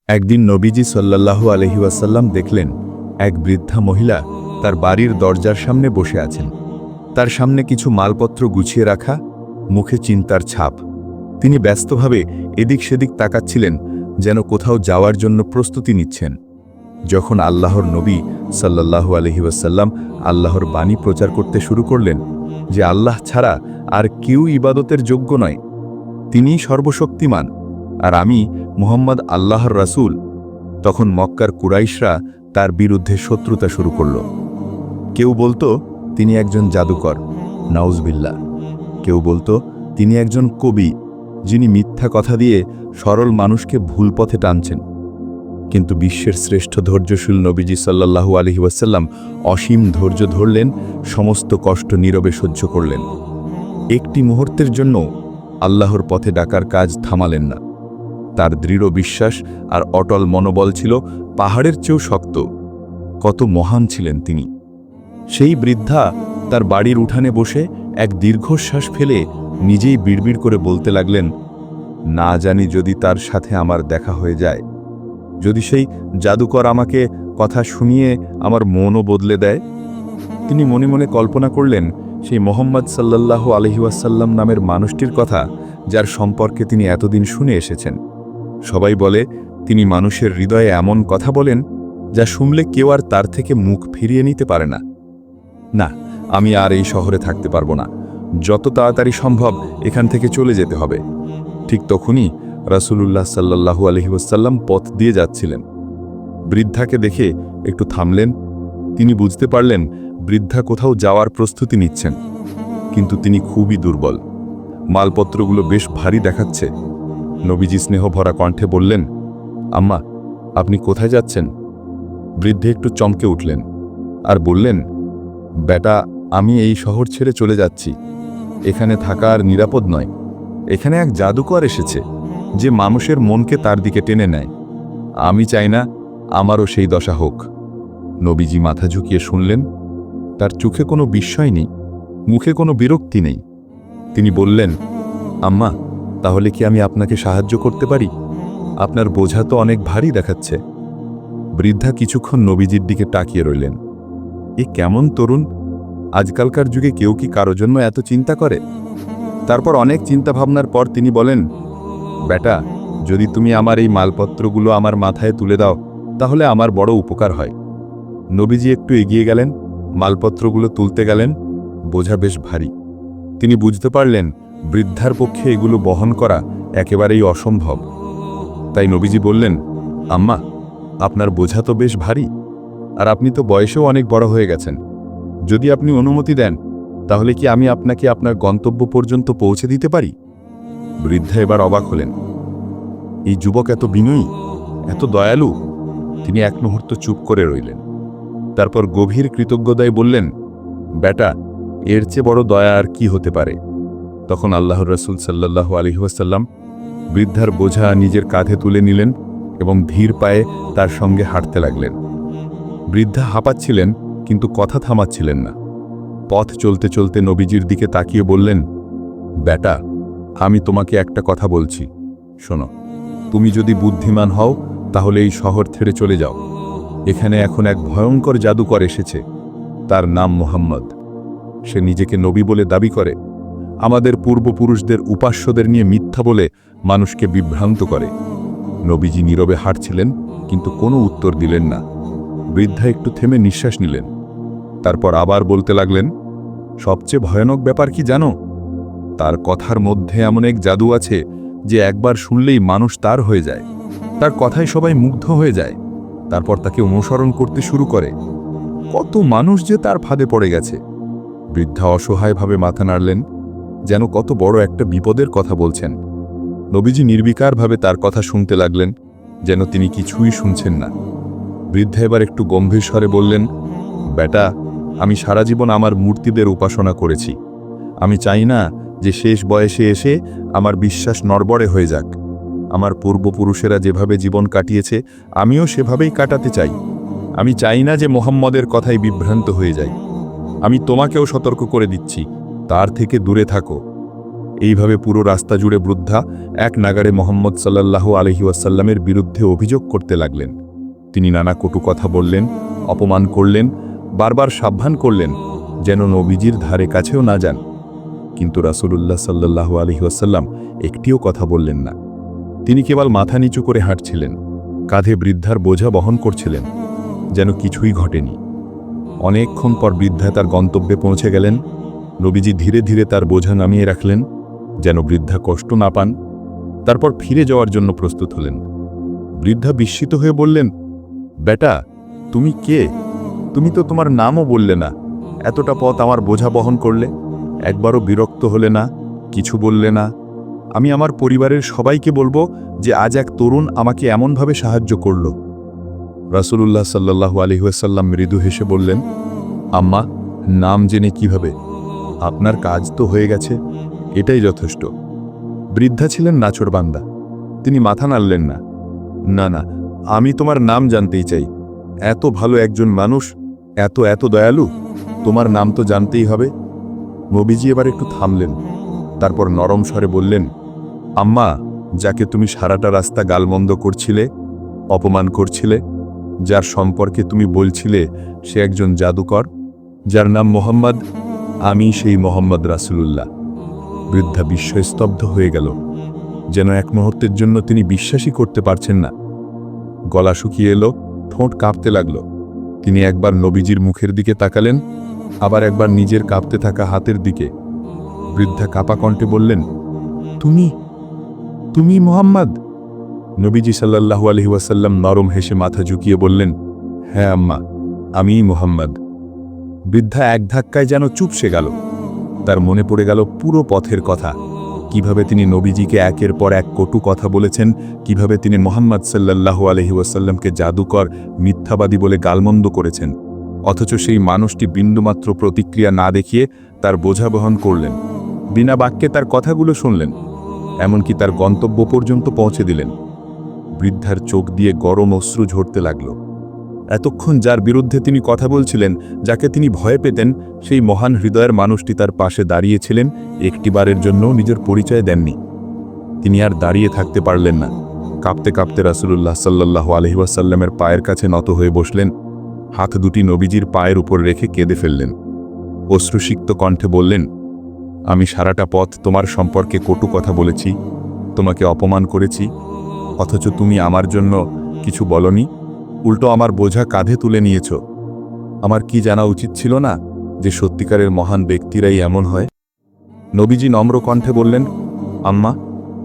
একদিন নবীজি সাল্লাল্লাহু আলাইহি ওয়াসাল্লাম দেখলেন এক বৃদ্ধা মহিলা তার বাড়ির দরজার সামনে বসে আছেন। তার সামনে কিছু মালপত্র গুছিয়ে রাখা, মুখে চিন্তার ছাপ। তিনি ব্যস্তভাবে এদিক সেদিক তাকাচ্ছিলেন, যেন কোথাও যাওয়ার জন্য প্রস্তুতি নিচ্ছেন। যখন আল্লাহর নবী সাল্লাল্লাহু আলাইহি ওয়াসাল্লাম আল্লাহর বাণী প্রচার করতে শুরু করলেন যে আল্লাহ ছাড়া আর কেউ ইবাদতের যোগ্য নয়, তিনিই সর্বশক্তিমান, আর আমি মুহাম্মদ আল্লাহর রাসূল, তখন মক্কার কুরাইশরা তার বিরুদ্ধে শত্রুতা শুরু করল। কেউ বলতো তিনি একজন জাদুকর, নাউজবিল্লাহ। কেউ বলতো তিনি একজন কবি, যিনি মিথ্যা কথা দিয়ে সরল মানুষকে ভুল পথে টানছেন। কিন্তু বিশ্বের শ্রেষ্ঠ ধৈর্যশীল নবীজি সাল্লাল্লাহু আলাইহি ওয়াসাল্লাম অসীম ধৈর্য ধরলেন, সমস্ত কষ্ট নীরবে সহ্য করলেন। একটি মুহূর্তের জন্য আল্লাহর পথে ডাকার কাজ থামালেন না। তার দৃঢ় বিশ্বাস আর অটল মনোবল ছিল পাহাড়ের চেয়েও শক্ত। কত মহান ছিলেন তিনি! সেই বৃদ্ধা তার বাড়ির উঠানে বসে এক দীর্ঘশ্বাস ফেলে নিজেই বিড়বিড় করে বলতে লাগলেন, না জানি যদি তার সাথে আমার দেখা হয়ে যায়, যদি সেই জাদুকর আমাকে কথা শুনিয়ে আমার মনও বদলে দেয়। তিনি মনে মনে কল্পনা করলেন সেই মোহাম্মদ সাল্লাল্লাহু আলাইহি ওয়াসাল্লাম নামের মানুষটির কথা, যার সম্পর্কে তিনি এতদিন শুনে এসেছেন। সবাই বলে তিনি মানুষের হৃদয়ে এমন কথা বলেন যা শুনলে কেউ আর তার থেকে মুখ ফিরিয়ে নিতে পারে না। না, আমি আর এই শহরে থাকতে পারবো না, যত তাড়াতাড়ি সম্ভব এখান থেকে চলে যেতে হবে। ঠিক তখনই রাসূলুল্লাহ সাল্লাল্লাহু আলাইহি ওয়াসাল্লাম পথ দিয়ে যাচ্ছিলেন। বৃদ্ধাকে দেখে একটু থামলেন। তিনি বুঝতে পারলেন বৃদ্ধা কোথাও যাওয়ার প্রস্তুতি নিচ্ছেন, কিন্তু তিনি খুবই দুর্বল। মালপত্রগুলো বেশ ভারী দেখাচ্ছে। নবীজি স্নেহভরা কণ্ঠে বললেন, আম্মা, আপনি কোথায় যাচ্ছেন? বৃদ্ধে একটু চমকে উঠলেন আর বললেন, বেটা, আমি এই শহর ছেড়ে চলে যাচ্ছি। এখানে থাকা আর নিরাপদ নয়। এখানে এক জাদুকর এসেছে, যে মানুষের মনকে তার দিকে টেনে নেয়। আমি চাই না আমারও সেই দশা হোক। নবীজি মাথা ঝুঁকিয়ে শুনলেন। তার চোখে কোনো বিস্ময় নেই, মুখে কোনো বিরক্তি নেই। তিনি বললেন, আম্মা, তাহলে কি আমি আপনাকে সাহায্য করতে পারি? আপনার বোঝা তো অনেক ভারী দেখাচ্ছে। বৃদ্ধা কিছুক্ষণ নবীজির দিকে তাকিয়ে রইলেন। এ কেমন তরুণ! আজকালকার যুগে কেউ কি কারো জন্য এত চিন্তা করে? তারপর অনেক চিন্তাভাবনার পর তিনি বলেন, বেটা, যদি তুমি আমার এই মালপত্রগুলো আমার মাথায় তুলে দাও, তাহলে আমার বড় উপকার হয়। নবীজি একটু এগিয়ে গেলেন, মালপত্রগুলো তুলতে গেলেন। বোঝা বেশ ভারী। তিনি বুঝতে পারলেন বৃদ্ধার পক্ষে এগুলো বহন করা একেবারেই অসম্ভব। তাই নবীজি বললেন, আম্মা, আপনার বোঝা তো বেশ ভারী, আর আপনি তো বয়সেও অনেক বড় হয়ে গেছেন। যদি আপনি অনুমতি দেন, তাহলে কি আমি আপনাকে আপনার গন্তব্য পর্যন্ত পৌঁছে দিতে পারি? বৃদ্ধা এবার অবাক হলেন। এই যুবক এত বিনয়ী, এত দয়ালু! তিনি এক মুহূর্ত চুপ করে রইলেন। তারপর গভীর কৃতজ্ঞতায় বললেন, বেটা, এর চেয়ে বড় দয়া আর কি হতে পারে? তখন আল্লাহর রাসূল সাল্লাল্লাহু আলাইহি ওয়াসাল্লাম বৃদ্ধার বোঝা নিজের কাঁধে তুলে নিলেন এবং ধীর পায়ে তার সঙ্গে হাঁটতে লাগলেন। বৃদ্ধা হাঁপাচ্ছিলেন, কিন্তু কথা থামাচ্ছিলেন না। পথ চলতে চলতে নবীজির দিকে তাকিয়ে বললেন, বেটা, আমি তোমাকে একটা কথা বলছি, শোনো। তুমি যদি বুদ্ধিমান হও, তাহলে এই শহর ছেড়ে চলে যাও। এখানে এখন এক ভয়ঙ্কর জাদুকর এসেছে। তার নাম মুহাম্মদ। সে নিজেকে নবী বলে দাবি করে। আমাদের পূর্বপুরুষদের উপাস্যদের নিয়ে মিথ্যা বলে মানুষকে বিভ্রান্ত করে। নবীজি নীরবে হাঁটছিলেন, কিন্তু কোনো উত্তর দিলেন না। বৃদ্ধা একটু থেমে নিঃশ্বাস নিলেন। তারপর আবার বলতে লাগলেন, সবচেয়ে ভয়ানক ব্যাপার কি জানো? তার কথার মধ্যে এমন এক জাদু আছে যে একবার শুনলেই মানুষ তার হয়ে যায়। তার কথায় সবাই মুগ্ধ হয়ে যায়, তারপর তাকে অনুসরণ করতে শুরু করে। কত মানুষ যে তার ফাঁদে পড়ে গেছে! বৃদ্ধা অসহায়ভাবে মাথা নাড়লেন, যেন কত বড় একটা বিপদের কথা বলছেন। নবীজি নির্বিকারভাবে তার কথা শুনতে লাগলেন, যেন তিনি কিছুই শুনছেন না। বৃদ্ধা এবার একটু গম্ভীর স্বরে বললেন, বেটা, আমি সারা জীবন আমার মূর্তিদের উপাসনা করেছি। আমি চাই না যে শেষ বয়সে এসে আমার বিশ্বাস নড়বড়ে হয়ে যাক। আমার পূর্বপুরুষেরা যেভাবে জীবন কাটিয়েছে, আমিও সেভাবেই কাটাতে চাই। আমি চাই না যে মুহাম্মদের কথায় বিভ্রান্ত হয়ে যাই। আমি তোমাকেও সতর্ক করে দিচ্ছি, তার থেকে দূরে থাকো। এইভাবে পুরো রাস্তা জুড়ে বৃদ্ধা এক নাগাড়ে মোহাম্মদ সাল্লাল্লাহু আলাইহি ওয়াসাল্লামের বিরুদ্ধে অভিযোগ করতে লাগলেন। তিনি নানা কটু কথা বললেন, অপমান করলেন, বারবার সাবধান করলেন যেন নবীজির ধারে কাছেও না যান। কিন্তু রাসূলুল্লাহ সাল্লাল্লাহু আলাইহি ওয়াসাল্লাম একটিও কথা বললেন না। তিনি কেবল মাথা নিচু করে হাঁটছিলেন, কাঁধে বৃদ্ধার বোঝা বহন করছিলেন, যেন কিছুই ঘটেনি। অনেকক্ষণ পর বৃদ্ধা তার গন্তব্যে পৌঁছে গেলেন। নবীজি ধীরে ধীরে তার বোঝা নামিয়ে রাখলেন, যেন বৃদ্ধা কষ্ট না পান। তারপর ফিরে যাওয়ার জন্য প্রস্তুত হলেন। বৃদ্ধা বিস্মিত হয়ে বললেন, বেটা, তুমি কে? তুমি তো তোমার নামও বললে না। এতটা পথ আমার বোঝা বহন করলে, একবারও বিরক্ত হলে না, কিছু বললে না। আমি আমার পরিবারের সবাইকে বলবো যে আজ এক তরুণ আমাকে এমনভাবে সাহায্য করল। রাসূলুল্লাহ সাল্লাল্লাহু আলাইহি ওয়াসাল্লাম মৃদু হেসে বললেন, আম্মা, নাম জেনে কিভাবে? আপনার কাজ তো হয়ে গেছে, এটাই যথেষ্ট। বৃদ্ধা ছিলেন নাছোড়বান্দা। তিনি মাথা নাড়লেন না। না না, আমি তোমার নাম জানতেই চাই। এত ভালো একজন মানুষ, এত এত দয়ালু, তোমার নাম তো জানতেই হবে। নবীজি এবার একটু থামলেন, তারপর নরম স্বরে বললেন, আম্মা, যাকে তুমি সারাটা রাস্তা গালমন্দ করছিলে, অপমান করছিলে, যার সম্পর্কে তুমি বলছিলে সে একজন জাদুকর, যার নাম মোহাম্মদ, আমি সেই মোহাম্মদ রাসূলুল্লাহ। বৃদ্ধা বিস্ময়স্তব্ধ হয়ে গেল, যেন এক মুহূর্তের জন্য তিনি বিশ্বাসই করতে পারছেন না। গলা শুকিয়ে এলো, ঠোঁট কাঁপতে লাগল। তিনি একবার নবীজির মুখের দিকে তাকালেন, আবার একবার নিজের কাঁপতে থাকা হাতের দিকে। বৃদ্ধা কাঁপা কণ্ঠে বললেন, তুমি তুমি মোহাম্মদ? নবীজি সাল্লাল্লাহু আলাইহি ওয়াসাল্লাম নরম হেসে মাথা ঝুঁকিয়ে বললেন, হ্যাঁ আম্মা, আমিই মোহাম্মদ। বৃদ্ধা এক ধাক্কায় যেন চুপসে গেল। তার মনে পড়ে গেল পুরো পথের কথা, কিভাবে তিনি নবীজিকে একের পর এক কটু কথা বলেছেন, কিভাবে তিনি মোহাম্মদ সাল্লাল্লাহু আলাইহি ওয়াসাল্লামকে জাদুকর, মিথ্যাবাদী বলে গালমন্দ করেছেন। অথচ সেই মানুষটি বিন্দুমাত্র প্রতিক্রিয়া না দেখিয়ে তার বোঝা বহন করলেন, বিনা বাক্যে তার কথাগুলো শুনলেন, এমনকি তার গন্তব্য পর্যন্ত পৌঁছে দিলেন। বৃদ্ধার চোখ দিয়ে গরম অশ্রু ঝরতে লাগল। এতক্ষণ যার বিরুদ্ধে তিনি কথা বলছিলেন, যাকে তিনি ভয় পেতেন, সেই মহান হৃদয়ের মানুষটি তার পাশে দাঁড়িয়েছিলেন, একটিবারের জন্য নিজের পরিচয় দেননি। তিনি আর দাঁড়িয়ে থাকতে পারলেন না। কাঁপতে কাঁপতে রাসূলুল্লাহ সাল্লাল্লাহু আলাইহি ওয়াসাল্লামের পায়ের কাছে নত হয়ে বসলেন, হাত দুটি নবীজির পায়ের উপর রেখে কেঁদে ফেললেন। অশ্রুসিক্ত কণ্ঠে বললেন, আমি সারাটা পথ তোমার সম্পর্কে কটু কথা বলেছি, তোমাকে অপমান করেছি, অথচ তুমি আমার জন্য কিছু বলনি, উল্টো আমার বোঝা কাঁধে তুলে নিয়েছ। আমার কি জানা উচিত ছিল না যে সত্যিকারের মহান ব্যক্তিরাই এমন হয়? নবীজি নম্র কণ্ঠে বললেন, আম্মা,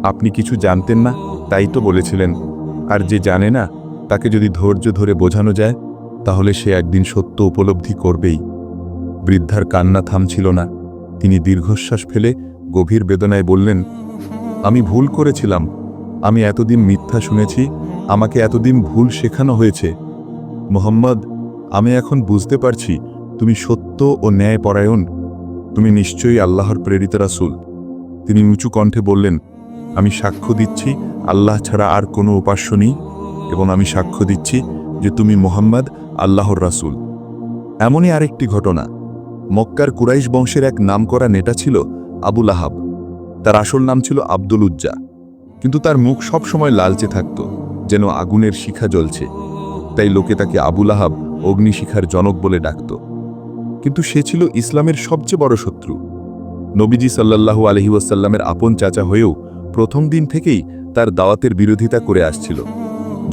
আপনি কিছু জানতেন না, তাই তো বলেছিলেন। আর যে জানে না, তাকে যদি ধৈর্য ধরে বোঝানো যায়, তাহলে সে একদিন সত্য উপলব্ধি করবেই। বৃদ্ধার কান্না থামছিল না। তিনি দীর্ঘশ্বাস ফেলে গভীর বেদনায় বললেন, আমি ভুল করেছিলাম। আমি এতদিন মিথ্যা শুনেছি, আমাকে এতদিন ভুল শেখানো হয়েছে। মোহাম্মদ, আমি এখন বুঝতে পারছি তুমি সত্য ও ন্যায়পরায়ণ। তুমি নিশ্চয়ই আল্লাহর প্রেরিত রাসূল। তিনি উঁচু কণ্ঠে বললেন, আমি সাক্ষ্য দিচ্ছি আল্লাহ ছাড়া আর কোনো উপাস্য নেই, এবং আমি সাক্ষ্য দিচ্ছি যে তুমি মোহাম্মদ আল্লাহর রাসূল। এমনই আরেকটি ঘটনা। মক্কার কুরাইশ বংশের এক নামকরা নেতা ছিল আবু লাহাব। তার আসল নাম ছিল আব্দুল উজ্জা, কিন্তু তার মুখ সবসময় লালচে থাকত, যেন আগুনের শিখা জ্বলছে। তাই লোকে তাকে আবু লাহাব, অগ্নিশিখার জনক বলে ডাকত। কিন্তু সে ছিল ইসলামের সবচেয়ে বড় শত্রু। নবীজি সাল্লাল্লাহু আলাইহি ওয়াসাল্লামের আপন চাচা হয়েও প্রথম দিন থেকেই তার দাওয়াতের বিরোধিতা করে আসছিল।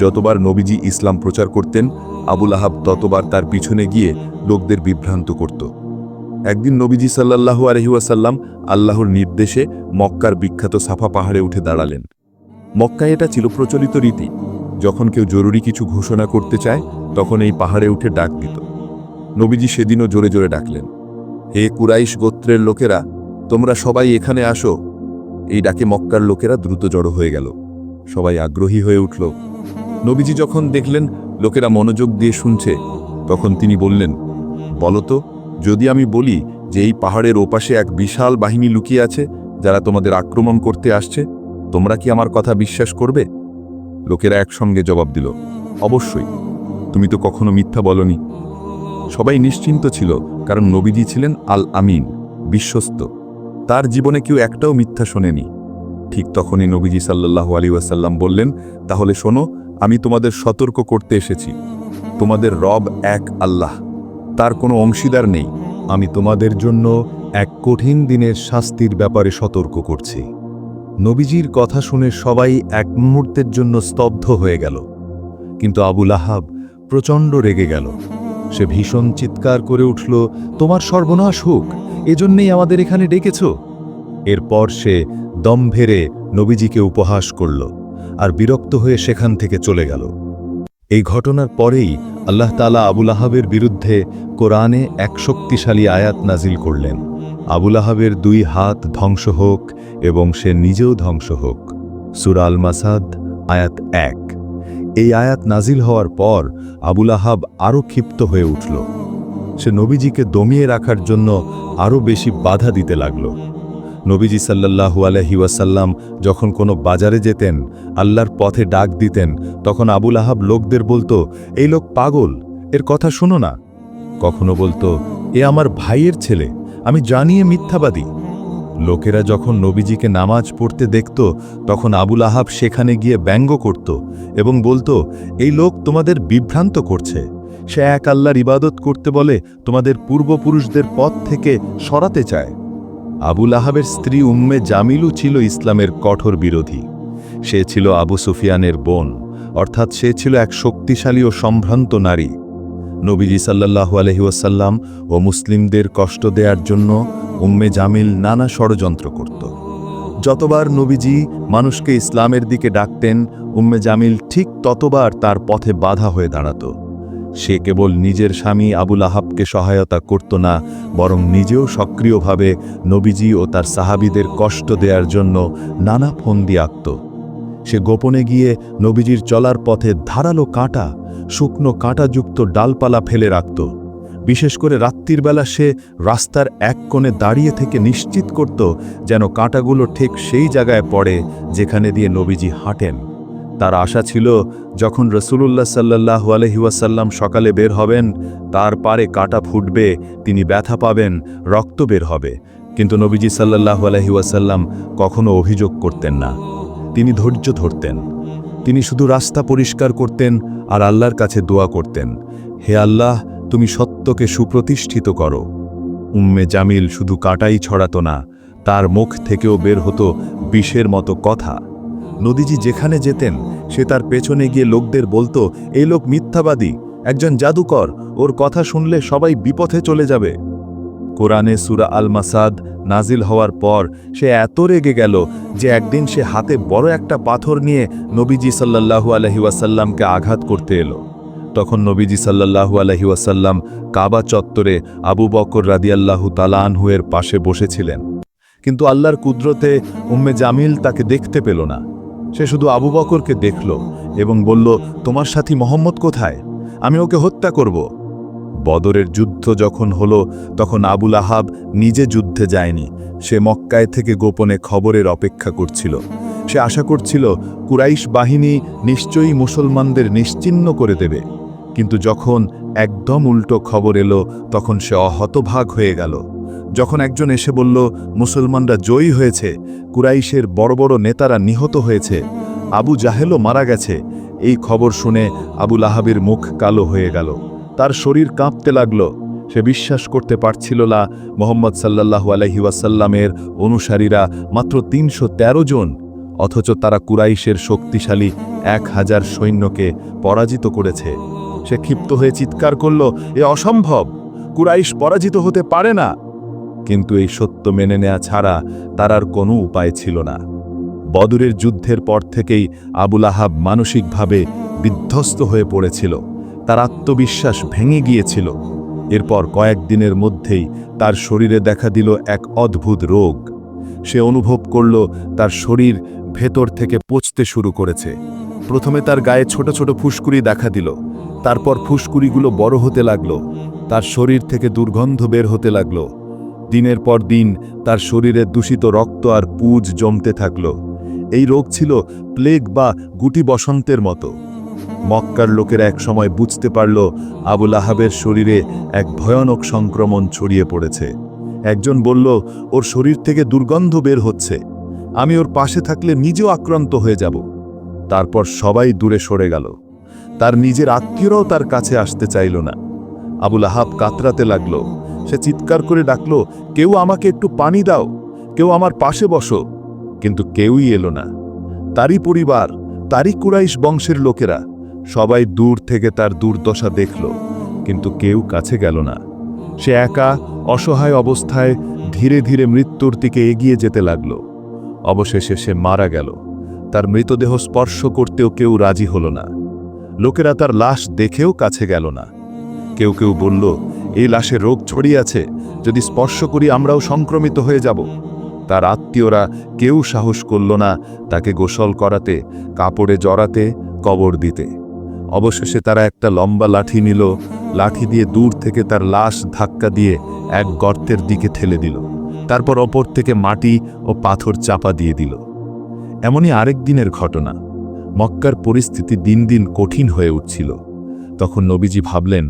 যতবার নবীজি ইসলাম প্রচার করতেন, আবু লাহাব ততবার তার পিছনে গিয়ে লোকদের বিভ্রান্ত করত। একদিন নবীজি সাল্লাল্লাহু আলাইহি ওয়াসাল্লাম আল্লাহর নির্দেশে মক্কার বিখ্যাত সাফা পাহাড়ে উঠে দাঁড়ালেন। মক্কায় এটা ছিল প্রচলিত রীতি, যখন কেউ জরুরি কিছু ঘোষণা করতে চায়, তখন এই পাহাড়ে উঠে ডাক দিত। নবীজি সেদিনও জোরে জোরে ডাকলেন, হে কুরাইশ গোত্রের লোকেরা, তোমরা সবাই এখানে আসো। এই ডাকে মক্কার লোকেরা দ্রুত জড়ো হয়ে গেল। সবাই আগ্রহী হয়ে উঠল। নবীজি যখন দেখলেন লোকেরা মনোযোগ দিয়ে শুনছে, তখন তিনি বললেন, বলতো, যদি আমি বলি যে এই পাহাড়ের ওপাশে এক বিশাল বাহিনী লুকিয়ে আছে, যারা তোমাদের আক্রমণ করতে আসছে, তোমরা কি আমার কথা বিশ্বাস করবে? লোকেরা একসঙ্গে জবাব দিল, অবশ্যই, তুমি তো কখনো মিথ্যা বলনি। সবাই নিশ্চিন্ত ছিল, কারণ নবীজি ছিলেন আল আমিন, বিশ্বস্ত। তার জীবনে কেউ একটাও মিথ্যা শোনেনি। ঠিক তখনই নবীজি সাল্লাল্লাহু আলাইহি ওয়াসাল্লাম বললেন, তাহলে শোনো, আমি তোমাদের সতর্ক করতে এসেছি। তোমাদের রব এক আল্লাহ, তার কোনো অংশীদার নেই। আমি তোমাদের জন্য এক কঠিন দিনের শাস্তির ব্যাপারে সতর্ক করছি। নবীজির কথা শুনে সবাই এক মুহূর্তের জন্য স্তব্ধ হয়ে গেল। কিন্তু আবু লাহাব প্রচণ্ড রেগে গেল। সে ভীষণ চিৎকার করে উঠল, তোমার সর্বনাশ হোক, এজন্যই আমাদের এখানে ডেকেছ। এরপর সে দম্ভেরে নবীজিকে উপহাস করল আর বিরক্ত হয়ে সেখান থেকে চলে গেল। এই ঘটনার পরেই আল্লাহ তাআলা আবু লাহাবের বিরুদ্ধে কোরআনে এক শক্তিশালী আয়াত নাজিল করলেন, আবু লাহাবের 2 হাত ধ্বংস হোক এবং সে নিজেও ধ্বংস হোক। সূরা আল মাসাদ আয়াত 1। এই আয়াত নাজিল হওয়ার পর আবু লাহাব আরও ক্ষিপ্ত হয়ে উঠল। সে নবীজিকে দমিয়ে রাখার জন্য আরও বেশি বাধা দিতে লাগল। নবীজি সাল্লাল্লাহু আলাইহি ওয়াসাল্লাম যখন কোনো বাজারে যেতেন, আল্লাহর পথে ডাক দিতেন, তখন আবু লাহাব লোকদের বলতো, এই লোক পাগল, এর কথা শোনো না। কখনো বলতো, এ আমার ভাইয়ের ছেলে, আমি জানি এ মিথ্যাবাদী। লোকেরা যখন নবীজিকে নামাজ পড়তে দেখত, তখন আবু লাহাব সেখানে গিয়ে ব্যঙ্গ করত এবং বলতো, এই লোক তোমাদের বিভ্রান্ত করছে। সে এক আল্লাহর ইবাদত করতে বলে তোমাদের পূর্বপুরুষদের পথ থেকে সরাতে চায়। আবু লাহাবের স্ত্রী উম্মে জামিলও ছিল ইসলামের কঠোর বিরোধী। সে ছিল আবু সুফিয়ানের বোন, অর্থাৎ সে ছিল এক শক্তিশালী ও সম্ভ্রান্ত নারী। নবীজি সাল্লাল্লাহু আলাইহি ওয়াসাল্লাম ও মুসলিমদের কষ্ট দেওয়ার জন্য উম্মে জামিল নানা ষড়যন্ত্র করত। যতবার নবীজি মানুষকে ইসলামের দিকে ডাকতেন, উম্মে জামিল ঠিক ততবার তার পথে বাধা হয়ে দাঁড়াত। সে কেবল নিজের স্বামী আবু লাহাবকে সহায়তা করত না, বরং নিজেও সক্রিয়ভাবে নবীজি ও তার সাহাবীদের কষ্ট দেওয়ার জন্য নানা ফন্দি আঁকত। সে গোপনে গিয়ে নবীজির চলার পথে ধারালো কাঁটা, শুকনো কাঁটাযুক্ত ডালপালা ফেলে রাখত। বিশেষ করে রাত্রির বেলা সে রাস্তার এক কোণে দাঁড়িয়ে থেকে নিশ্চিত করত যেন কাঁটাগুলো ঠিক সেই জায়গায় পড়ে যেখানে দিয়ে নবীজি হাঁটেন। তার আশা ছিল, যখন রাসূলুল্লাহ সাল্লাল্লাহু আলাইহি ওয়াসাল্লাম সকালে বের হবেন, তার পারে কাঁটা ফুটবে, তিনি ব্যথা পাবেন, রক্ত বের হবে। কিন্তু নবীজি সাল্লাল্লাহু আলাইহি ওয়াসাল্লাম কখনো অভিযোগ করতেন না। তিনি ধৈর্য ধরতেন। তিনি শুধু রাস্তা পরিষ্কার করতেন আর আল্লাহর কাছে দোয়া করতেন, হে আল্লাহ, তুমি সত্যকে সুপ্রতিষ্ঠিত করো। উম্মে জামিল শুধু কাঁটাই ছড়াত না, তার মুখ থেকেও বের হতো বিষের মতো কথা। নবীজি যেখানে যেতেন, সে তার পেছনে গিয়ে লোকদের বলতো, এই লোক মিথ্যাবাদী, একজন জাদুকর, ওর কথা শুনলে সবাই বিপথে চলে যাবে। কোরআনে সূরা আল মাসাদ নাজিল হওয়ার পর সে এত রেগে গেল যে একদিন সে হাতে বড় একটা পাথর নিয়ে নবীজি সাল্লাল্লাহু আলাইহি ওয়াসাল্লামকে আঘাত করতে এলো। তখন নবীজি সাল্লাল্লাহু আলাইহি ওয়াসাল্লাম কাবা চত্বরে আবু বকর রাদিয়াল্লাহু তাআলা আনহু-এর পাশে বসেছিলেন। কিন্তু আল্লাহর কুদরতে উম্মে জামিল তাকে দেখতে পেল না। সে শুধু আবু বকরকে দেখল এবং বলল, তোমার সাথী মোহাম্মদ কোথায়? আমি ওকে হত্যা করব। বদরের যুদ্ধ যখন হলো, তখন আবু লাহাব নিজে যুদ্ধে যায়নি। সে মক্কায় থেকে গোপনে খবরের অপেক্ষা করছিল। সে আশা করছিল কুরাইশ বাহিনী নিশ্চয়ই মুসলমানদের নিশ্চিহ্ন করে দেবে। কিন্তু যখন একদম উল্টো খবর এলো, তখন সে হতভাগ হয়ে গেল। যখন একজন এসে বলল, মুসলমানরা জয়ী হয়েছে, কুরাইশের বড় বড় নেতারা নিহত হয়েছে, আবু জাহেলও মারা গেছে, এই খবর শুনে আবু লাহাবের মুখ কালো হয়ে গেল। তার শরীর কাঁপতে লাগল। সে বিশ্বাস করতে পারছিল না মুহাম্মদ সাল্লাল্লাহু আলাইহি ওয়াসাল্লামের অনুসারীরা মাত্র 313 জন, অথচ তারা কুরাইশের শক্তিশালী 1000 সৈন্যকে পরাজিত করেছে। সে ক্ষিপ্ত হয়ে চিৎকার করল, এ অসম্ভব, কুরাইশ পরাজিত হতে পারে না। কিন্তু এই সত্য মেনে নেওয়া ছাড়া তার আর কোনো উপায় ছিল না। বদরের যুদ্ধের পর থেকেই আবু লাহাব মানসিকভাবে বিধ্বস্ত হয়ে পড়েছিল। তার আত্মবিশ্বাস ভেঙে গিয়েছিল। এরপর কয়েকদিনের মধ্যেই তার শরীরে দেখা দিল এক অদ্ভুত রোগ। সে অনুভব করল তার শরীর ভেতর থেকে পচতে শুরু করেছে। প্রথমে তার গায়ে ছোট ছোট ফুসকুড়ি দেখা দিল, তারপর ফুসকুড়িগুলো বড় হতে লাগল। তার শরীর থেকে দুর্গন্ধ বের হতে লাগল। দিনের পর দিন তার শরীরে দূষিত রক্ত আর পুজ জমতে থাকল। এই রোগ ছিল প্লেগ বা গুটি বসন্তের মতো। মক্কার লোকেরা এক সময় বুঝতে পারল আবু লাহাবের শরীরে এক ভয়ানক সংক্রমণ ছড়িয়ে পড়েছে। একজন বলল, ওর শরীর থেকে দুর্গন্ধ বের হচ্ছে, আমি ওর পাশে থাকলে নিজেও আক্রান্ত হয়ে যাব। তারপর সবাই দূরে সরে গেল। তার নিজের আত্মীয়রাও তার কাছে আসতে চাইল না। আবু লাহাব কাতরাতে লাগল। সে চিৎকার করে ডাকল, কেউ আমাকে একটু পানি দাও, কেউ আমার পাশে বসো। কিন্তু কেউই এলো না। তারই পরিবার, তারই কুরাইশ বংশের লোকেরা সবাই দূর থেকে তার দুর্দশা দেখল, কিন্তু কেউ কাছে গেল না। সে একা অসহায় অবস্থায় ধীরে ধীরে মৃত্যুর দিকে এগিয়ে যেতে লাগল। অবশেষে সে মারা গেল। তার মৃতদেহ স্পর্শ করতেও কেউ রাজি হল না। লোকেরা তার লাশ দেখেও কাছে গেল না। কেউ কেউ বলল, এই লাশে রোগ ছড়িয়ে আছে, যদি স্পর্শ করি আমরাও সংক্রমিত হয়ে যাব। তার আত্মীয়রা কেউ সাহস করল না তাকে গোসল করাতে, কাপড়ে জড়াতে, কবর দিতে। অবশেষে তারা একটা লম্বা লাঠি নিল। লাঠি দিয়ে দূর থেকে তার লাশ ধাক্কা দিয়ে এক গর্তের দিকে ঠেলে দিল। তারপর ওপর থেকে মাটি ও পাথর চাপা দিয়ে দিল। এমনই আরেক দিনের ঘটনা। মক্কার পরিস্থিতি দিন দিন কঠিন হয়ে উঠছিল। তখন নবীজি ভাবলেন,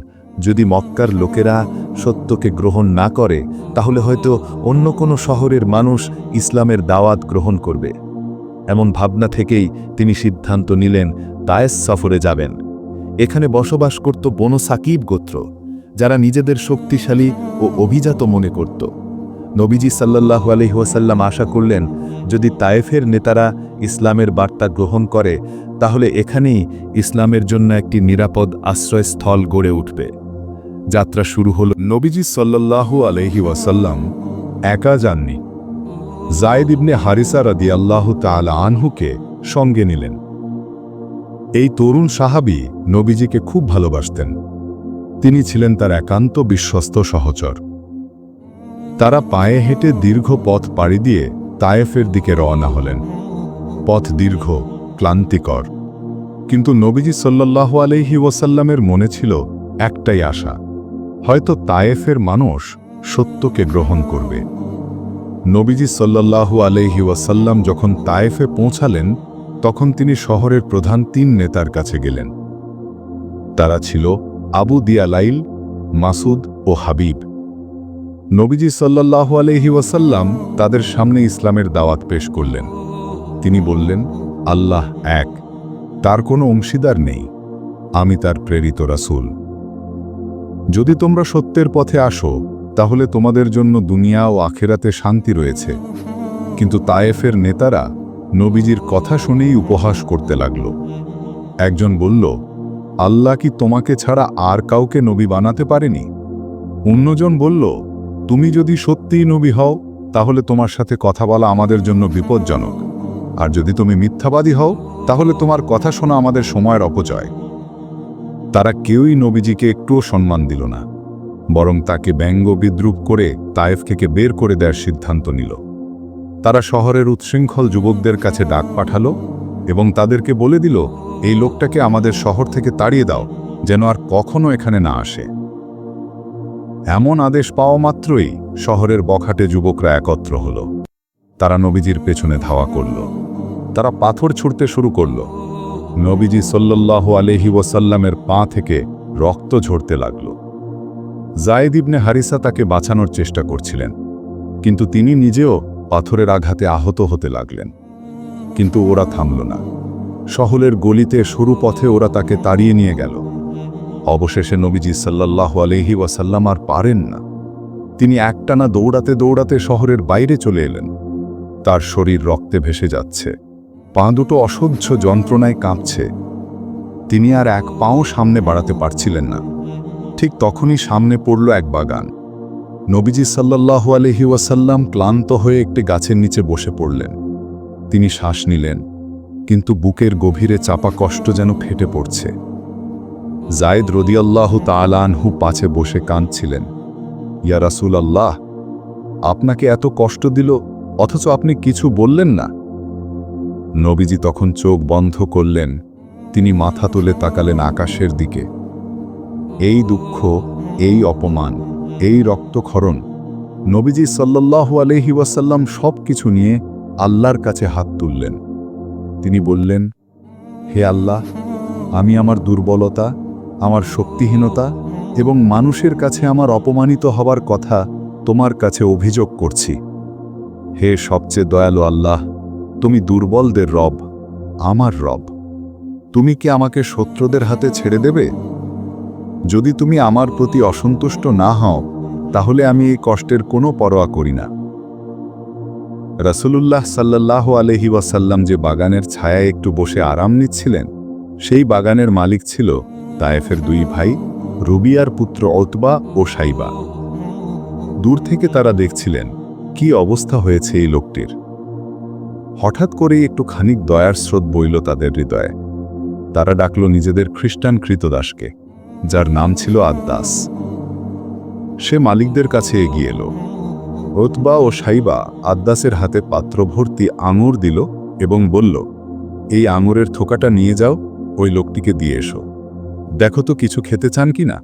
যদি মক্কার লোকেরা সত্যকে গ্রহণ না করে, তাহলে হয়তো অন্য কোনো শহরের মানুষ ইসলামের দাওয়াত গ্রহণ করবে। এমন ভাবনা থেকেই তিনি সিদ্ধান্ত নিলেন তায়েস সফরে যাবেন। এখানে বসবাস করত বনু সাকিব গোত্র, যারা নিজেদের শক্তিশালী ও অভিজাত মনে করত। নবীজি সাল্লাল্লাহু আলাইহি ওয়াসাল্লাম আশা করলেন, যদি তায়েফের নেতারা ইসলামের বার্তা গ্রহণ করে, তাহলে এখানেই ইসলামের জন্য একটি নিরাপদ আশ্রয়স্থল গড়ে উঠবে। যাত্রা শুরু হল। নবীজি সাল্লাল্লাহু আলাইহি ওয়াসাল্লাম একা যাননি। যায়েদ ইবনে হারিসা রাদিয়াল্লাহু তাআলা আনহুকে সঙ্গে নিলেন। এই তরুণ সাহাবী নবীজিকে খুব ভালোবাসতেন। তিনি ছিলেন তার একান্ত বিশ্বস্ত সহচর। তারা পায়ে হেঁটে দীর্ঘ পথ পাড়ি দিয়ে তায়েফের দিকে রওনা হলেন। পথ দীর্ঘ, ক্লান্তিকর, কিন্তু নবীজি সাল্লাল্লাহু আলাইহি ওয়াসাল্লামের মনে ছিল একটাই আশা, হয়তো তায়েফের মানুষ সত্যকে গ্রহণ করবে। নবীজি সাল্লাল্লাহু আলাইহি ওয়াসাল্লাম যখন তায়েফে পৌঁছালেন, তখন তিনি শহরের প্রধান 3 নেতার কাছে গেলেন। তারা ছিল আবু দিয়ালাইল, মাসুদ ও হাবিব। নবীজি সাল্লাল্লাহু আলাইহি ওয়াসাল্লাম তাদের সামনে ইসলামের দাওয়াত পেশ করলেন। তিনি বললেন, আল্লাহ এক, তার কোনো অংশীদার নেই, আমি তার প্রেরিত রাসূল। যদি তোমরা সত্যের পথে আসো, তাহলে তোমাদের জন্য দুনিয়া ও আখিরাতে শান্তি রয়েছে। কিন্তু তায়েফের নেতারা নবীজির কথা শুনেই উপহাস করতে লাগল। একজন বলল, আল্লাহ কি তোমাকে ছাড়া আর কাউকে নবী বানাতে পারেনি? অন্যজন বলল, তুমি যদি সত্যিই নবী হও, তাহলে তোমার সাথে কথা বলা আমাদের জন্য বিপজ্জনক, আর যদি তুমি মিথ্যাবাদী হও, তাহলে তোমার কথা শোনা আমাদের সময়ের অপচয়। তারা কেউই নবীজিকে একটুও সম্মান দিল না, বরং তাকে ব্যঙ্গ বিদ্রুপ করে তায়েফ থেকে বের করে দেওয়ার সিদ্ধান্ত নিল। তারা শহরের উচ্ছৃঙ্খল যুবকদের কাছে ডাক পাঠালো এবং তাদেরকে বলে দিল, এই লোকটাকে আমাদের শহর থেকে তাড়িয়ে দাও, যেন আর কখনো এখানে না আসে। এমন আদেশ পাওয়া মাত্রই শহরের বখাটে যুবকরা একত্র হল। তারা নবীজির পেছনে ধাওয়া করল। তারা পাথর ছুঁড়তে শুরু করল। নবীজি সাল্লাল্লাহু আলাইহি ওয়াসাল্লামের পা থেকে রক্ত ঝরতে লাগল। যায়েদ ইবনে হারিসা তাকে বাঁচানোর চেষ্টা করছিলেন, কিন্তু তিনি নিজেও পাথরের আঘাতে আহত হতে লাগলেন। কিন্তু ওরা থামল না। শহরের গলিতে সরু পথে ওরা তাকে তাড়িয়ে নিয়ে গেল। অবশেষে নবীজি সাল্লাল্লাহু আলাইহি ওয়াসাল্লাম আর পারেন না। তিনি একটানা দৌড়াতে দৌড়াতে শহরের বাইরে চলে এলেন। তার শরীর রক্তে ভেসে যাচ্ছে, পা দুটো অসহ্য যন্ত্রণায় কাঁপছে। তিনি আর এক পাও সামনে বাড়াতে পারছিলেন না। ঠিক তখনই সামনে পড়ল এক বাগান। নবীজি সাল্লাল্লাহু আলাইহি ওয়াসাল্লাম ক্লান্ত হয়ে একটি গাছের নিচে বসে পড়লেন। তিনি শ্বাস নিলেন, কিন্তু বুকের গভীরে চাপা কষ্ট যেন ফেটে পড়ছে। যায়েদ রাদিয়াল্লাহু তাআলা আনহু পাশে বসে কাঁদছিলেন। ইয়া রাসূলুল্লাহ, আপনাকে এত কষ্ট দিল, অথচ আপনি কিছু বললেন না। নবীজি তখন চোখ বন্ধ করলেন। তিনি মাথা তুলে তাকালেন আকাশের দিকে। এই দুঃখ, এই অপমান, এই রক্তক্ষরণ, নবীজি সাল্লাল্লাহু আলাইহি ওয়াসাল্লাম সব কিছু নিয়ে আল্লাহর কাছে হাত তুললেন। তিনি বললেন, হে আল্লাহ, আমি আমার দুর্বলতা, আমার শক্তিহীনতা এবং মানুষের কাছে আমার অপমানিত হবার কথা তোমার কাছে অভিযোগ করছি। হে সবচেয়ে দয়ালু আল্লাহ, তুমি দুর্বলদের রব, আমার রব। তুমি কি আমাকে শত্রুদের হাতে ছেড়ে দেবে? যদি তুমি আমার প্রতি অসন্তুষ্ট না হও, তাহলে আমি এই কষ্টের কোনো পরোয়া করি না। রাসূলুল্লাহ সাল্লাল্লাহু আলাইহি ওয়াসাল্লাম যে বাগানের ছায়ায় একটু বসে আরাম নিচ্ছিলেন, সেই বাগানের মালিক ছিল তায়েফের দুই ভাই, রুবিয়ার পুত্র উতবা ও শাইবা। দূর থেকে তারা দেখছিলেন কি অবস্থা হয়েছে এই লোকটির। হঠাৎ করেই একটু খানিক দয়ার স্রোত বইল তাদের হৃদয়ে। তারা ডাকল নিজেদের খ্রিস্টান কৃতদাসকে, যার নাম ছিল আদ্দাস। সে মালিকদের কাছে এগিয়ে এলো। উতবা ও শাইবা আদ্দাসের হাতে পাত্র ভর্তি আঙুর দিল এবং বলল, এই আঙুরের থোকাটা নিয়ে যাও, ওই লোকটিকে দিয়ে এসো। দেখো তো কিছু খেতে চান কি না।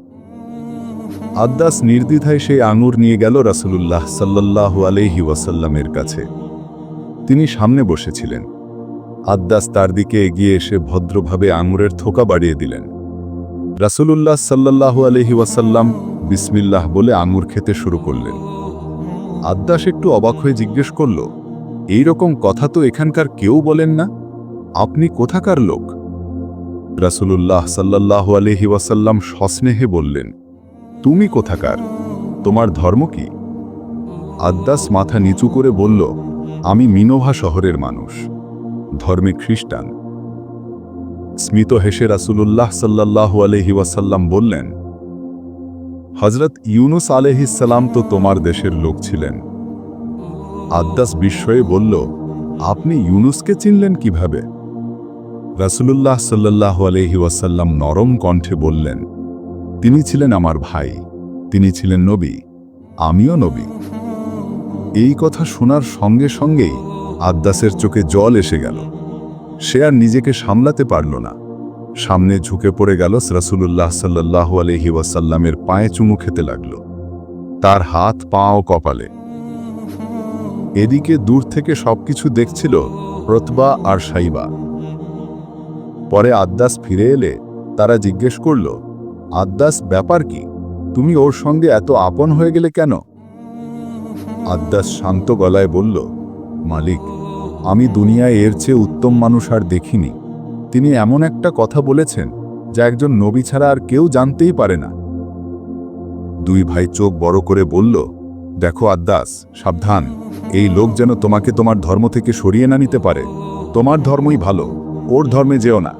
আদ্দাস নির্দ্বিধায় সেই আঙুর নিয়ে গেল রাসূলুল্লাহ সাল্লাল্লাহু আলাইহি ওয়াসাল্লামের কাছে। তিনি সামনে বসেছিলেন। আদ্দাস তার দিকে এগিয়ে এসে ভদ্রভাবে আঙুরের থোকা বাড়িয়ে দিলেন। রাসূলুল্লাহ সাল্লাল্লাহু আলাইহি ওয়াসাল্লাম বিসমিল্লাহ বলে আঙুর খেতে শুরু করলেন। আদ্দাস একটু অবাক হয়ে জিজ্ঞেস করল, এই রকম কথা তো এখানকার কেউ বলেন না, আপনি কোথাকার লোক? রাসূলুল্লাহ সাল্লাল্লাহু আলাইহি ওয়াসাল্লাম সস্নেহে বললেন, তুমি কোথাকার? তোমার ধর্ম কি? আদ্দাস মাথা নিচু করে বলল, আমি মিনোভা শহরের মানুষ, ধর্মে খ্রিস্টান। স্মিত হেসে রাসূলুল্লাহ সাল্লাল্লাহু আলাইহি ওয়াসাল্লাম বললেন, হযরত ইউনুস আলাইহিস সালাম তো তোমার দেশের লোক ছিলেন। আদ্দাস বিস্ময়ে বলল, আপনি ইউনুসকে চিনলেন কিভাবে? রাসূলুল্লাহ সাল্লাল্লাহু আলাইহি ওয়াসাল্লাম নরম কণ্ঠে বললেন, তিনি ছিলেন আমার ভাই, তিনি ছিলেন নবী, আমিও নবী। এই কথা শোনার সঙ্গে সঙ্গেই আদ্দাসের চোখে জল এসে গেল। সে আর নিজেকে সামলাতে পারল না। সামনে ঝুঁকে পড়ে গেল, রাসূলুল্লাহ সাল্লাল্লাহু আলাইহি ওয়াসাল্লামের পায়ে চুমু খেতে লাগল, তার হাত পা ও কপালে। এদিকে দূর থেকে সবকিছু দেখছিল উতবা আর শাইবা। পরে আদ্দাস ফিরে এলে তারা জিজ্ঞেস করল, আদ্দাস, ব্যাপার কি? তুমি ওর সঙ্গে এত আপন হয়ে গেলে কেন? আদ্দাস শান্ত গলায় বলল, মালিক, আমি দুনিয়ায় এর চেয়ে উত্তম মানুষ আর দেখিনি। তিনি এমন একটা কথা বলেছেন যা একজন নবী ছাড়া আর কেউ জানতেই পারে না। দুই ভাই চোখ বড় করে বলল, দেখো আদ্দাস, সাবধান, এই লোক যেন তোমাকে তোমার ধর্ম থেকে সরিয়ে না নিতে পারে। তোমার ধর্মই ভালো, ওর ধর্মে যেও না।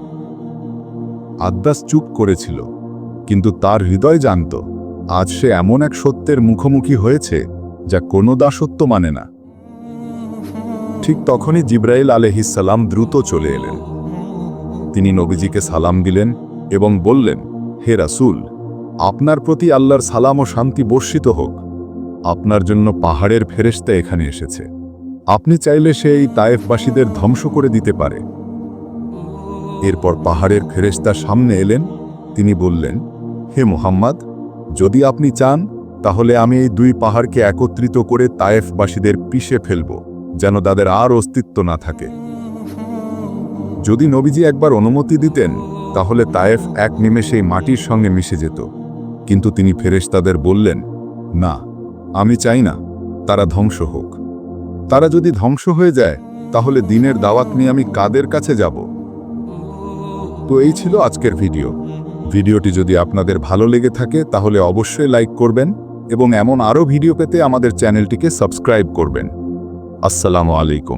আদ্দাস চুপ করেছিল, কিন্তু তার হৃদয় জানত আজ সে এমন এক সত্যের মুখোমুখি হয়েছে যা কোনো দাসত্ব মানে না। ঠিক তখনই জিবরাইল আলাইহিস সালাম দ্রুত চলে এলেন। তিনি নবীজিকে সালাম দিলেন এবং বললেন, হে রাসূল, আপনার প্রতি আল্লাহর সালাম ও শান্তি বর্ষিত হোক। আপনার জন্য পাহাড়ের ফেরেশতা এখানে এসেছে। আপনি চাইলে সে এই তায়েফবাসীদের ধ্বংস করে দিতে পারে। এরপর পাহাড়ের ফেরেশতা সামনে এলেন। তিনি বললেন, হে মুহাম্মদ, যদি আপনি চান তাহলে আমি এই দুই পাহাড়কে একত্রিত করে তায়েফবাসীদের পিষে ফেলব, যেন তাদের আর অস্তিত্ব না থাকে। যদি নবীজি একবার অনুমতি দিতেন তাহলে তায়েফ এক নিমেষেই মাটির সঙ্গে মিশে যেত, কিন্তু তিনি ফেরেশতাদের বললেন, না, আমি চাই না তারা ধ্বংস হোক। তারা যদি ধ্বংস হয়ে যায় তাহলে দিনের দাওয়াত নিয়ে আমি কাদের কাছে যাব? তো এই ছিল আজকের ভিডিওটি যদি আপনাদের ভালো লেগে থাকে তাহলে অবশ্যই লাইক করবেন এবং এমন আরও ভিডিও পেতে আমাদের চ্যানেলটিকে সাবস্ক্রাইব করবেন। আসসালামু আলাইকুম।